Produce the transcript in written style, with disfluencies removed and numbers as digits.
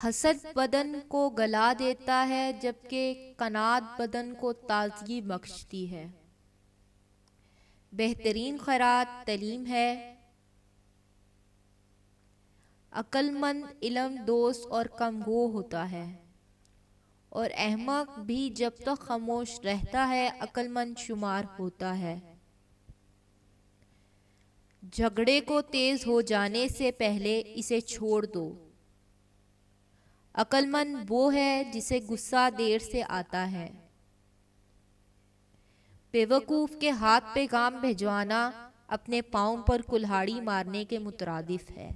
حسد بدن کو گلا دیتا ہے جبکہ قناعت بدن کو تازگی بخشتی ہے۔ بہترین خوراک تعلیم ہے۔ عقل مند علم دوست اور کم گو ہوتا ہے، اور احمق بھی جب تک خاموش رہتا ہے عقل مند شمار ہوتا ہے۔ جھگڑے کو تیز ہو جانے سے پہلے اسے چھوڑ دو۔ عقل مند وہ ہے جسے غصہ دیر سے آتا ہے۔ بیوقوف کے ہاتھ پیغام بھجوانا اپنے پاؤں پر کلہاڑی مارنے کے مترادف ہے۔